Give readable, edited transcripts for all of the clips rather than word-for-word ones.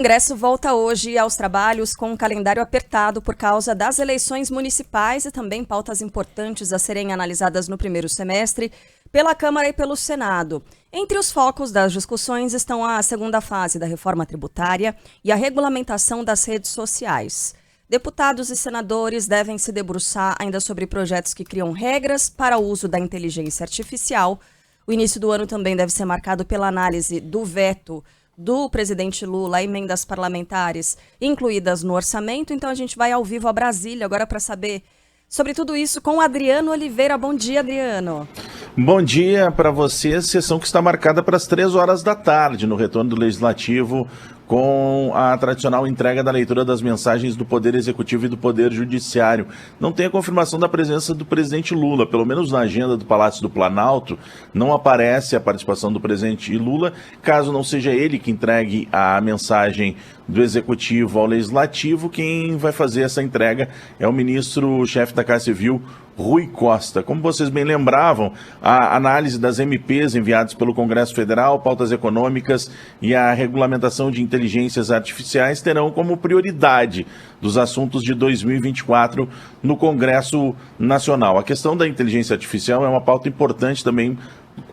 O Congresso volta hoje aos trabalhos com um calendário apertado por causa das eleições municipais e também pautas importantes a serem analisadas no primeiro semestre pela Câmara e pelo Senado. Entre os focos das discussões estão a segunda fase da reforma tributária e a regulamentação das redes sociais. Deputados e senadores devem se debruçar ainda sobre projetos que criam regras para o uso da inteligência artificial. O início do ano também deve ser marcado pela análise do veto do presidente Lula a emendas parlamentares incluídas no orçamento. Então a gente vai ao vivo a Brasília agora para saber sobre tudo isso com Adriano Oliveira. Bom dia, Adriano. Bom dia para você. Sessão que está marcada para as 3 horas da tarde no retorno do Legislativo, com a tradicional entrega da leitura das mensagens do Poder Executivo e do Poder Judiciário. Não tem a confirmação da presença do presidente Lula, pelo menos na agenda do Palácio do Planalto, não aparece a participação do presidente Lula. Caso não seja ele que entregue a mensagem do Executivo ao Legislativo, quem vai fazer essa entrega é o ministro-chefe da Casa Civil, Rui Costa. Como vocês bem lembravam, a análise das MPs enviadas pelo Congresso Federal, pautas econômicas e a regulamentação de inteligências artificiais terão como prioridade dos assuntos de 2024 no Congresso Nacional. A questão da inteligência artificial é uma pauta importante também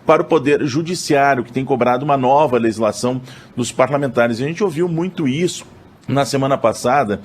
para o Poder Judiciário, que tem cobrado uma nova legislação dos parlamentares. E a gente ouviu muito isso na semana passada,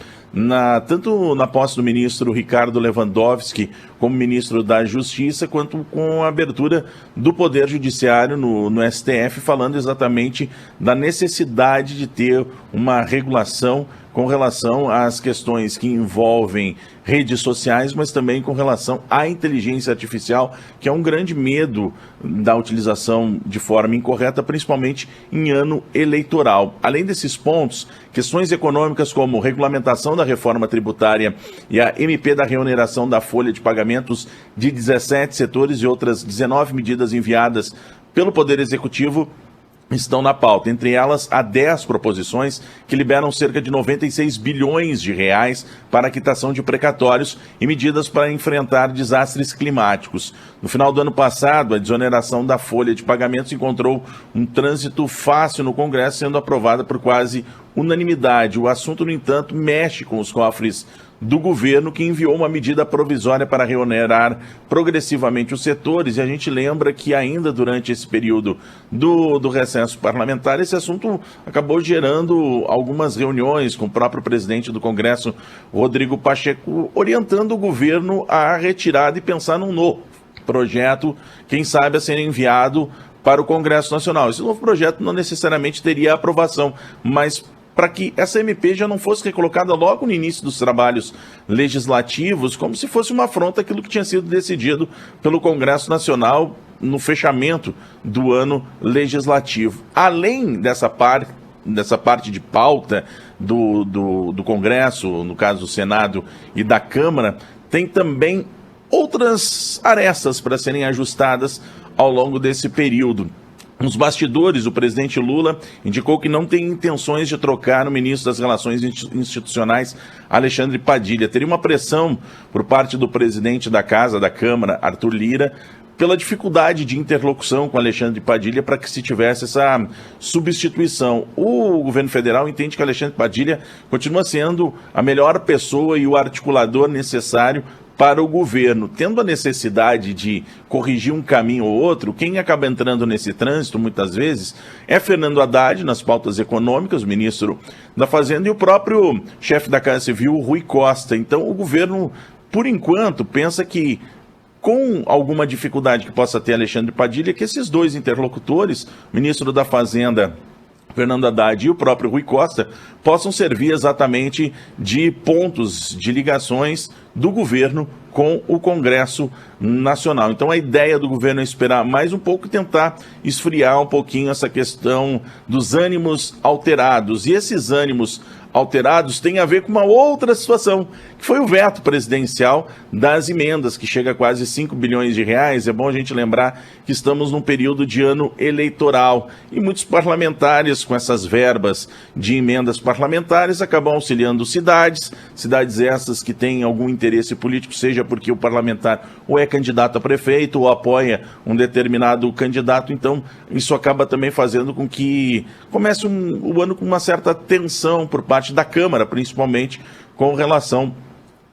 tanto na posse do ministro Ricardo Lewandowski como ministro da Justiça, quanto com a abertura do Poder Judiciário no STF, falando exatamente da necessidade de ter uma regulação com relação às questões que envolvem redes sociais, mas também com relação à inteligência artificial, que é um grande medo da utilização de forma incorreta, principalmente em ano eleitoral. Além desses pontos, questões econômicas como regulamentação da reforma tributária e a MP da reoneração da folha de pagamentos de 17 setores e outras 19 medidas enviadas pelo Poder Executivo estão na pauta. Entre elas, há 10 proposições que liberam cerca de 96 bilhões de reais para a quitação de precatórios e medidas para enfrentar desastres climáticos. No final do ano passado, a desoneração da folha de pagamentos encontrou um trânsito fácil no Congresso, sendo aprovada por quase unanimidade. O assunto, no entanto, mexe com os cofres do governo, que enviou uma medida provisória para reonerar progressivamente os setores, e a gente lembra que ainda durante esse período do recesso parlamentar, esse assunto acabou gerando algumas reuniões com o próprio presidente do Congresso, Rodrigo Pacheco, orientando o governo a retirada e pensar num novo projeto, quem sabe a ser enviado para o Congresso Nacional. Esse novo projeto não necessariamente teria aprovação, mas para que essa MP já não fosse recolocada logo no início dos trabalhos legislativos, como se fosse uma afronta àquilo que tinha sido decidido pelo Congresso Nacional no fechamento do ano legislativo. Além dessa parte de pauta do Congresso, no caso do Senado e da Câmara, tem também outras arestas para serem ajustadas ao longo desse período. Nos bastidores, o presidente Lula indicou que não tem intenções de trocar o ministro das Relações Institucionais, Alexandre Padilha. Teria uma pressão por parte do presidente da Casa, da Câmara, Arthur Lira, pela dificuldade de interlocução com Alexandre Padilha para que se tivesse essa substituição. O governo federal entende que Alexandre Padilha continua sendo a melhor pessoa e o articulador necessário para o governo. Tendo a necessidade de corrigir um caminho ou outro, quem acaba entrando nesse trânsito, muitas vezes, é Fernando Haddad, nas pautas econômicas, o ministro da Fazenda, e o próprio chefe da Casa Civil, Rui Costa. Então, o governo, por enquanto, pensa que, com alguma dificuldade que possa ter Alexandre Padilha, que esses dois interlocutores, o ministro da Fazenda, Fernando Haddad, e o próprio Rui Costa, possam servir exatamente de pontos de ligações do governo com o Congresso Nacional. Então a ideia do governo é esperar mais um pouco e tentar esfriar um pouquinho essa questão dos ânimos alterados. E esses ânimos alterados têm a ver com uma outra situação, que foi o veto presidencial das emendas, que chega a quase 5 bilhões de reais. É bom a gente lembrar que estamos num período de ano eleitoral e muitos parlamentares, com essas verbas de emendas parlamentares, acabam auxiliando cidades essas que têm algum interesse político, seja porque o parlamentar ou é candidato a prefeito ou apoia um determinado candidato. Então, isso acaba também fazendo com que comece o ano com uma certa tensão por parte da Câmara, principalmente com relação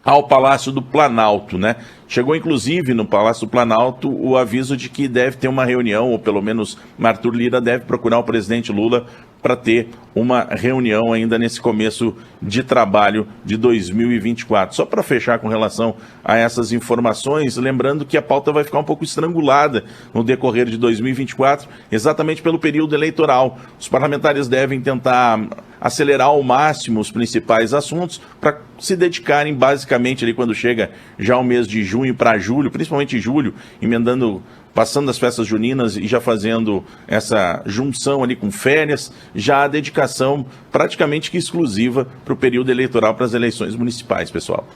ao Palácio do Planalto, né? Chegou, inclusive, no Palácio do Planalto o aviso de que deve ter uma reunião, ou pelo menos Arthur Lira deve procurar o presidente Lula para ter uma reunião ainda nesse começo de trabalho de 2024. Só para fechar com relação a essas informações, lembrando que a pauta vai ficar um pouco estrangulada no decorrer de 2024, exatamente pelo período eleitoral. Os parlamentares devem tentar acelerar ao máximo os principais assuntos para se dedicarem basicamente ali quando chega já o mês de junho para julho, principalmente julho, passando as festas juninas e já fazendo essa junção ali com férias, já a dedicação praticamente que exclusiva para o período eleitoral, para as eleições municipais, pessoal.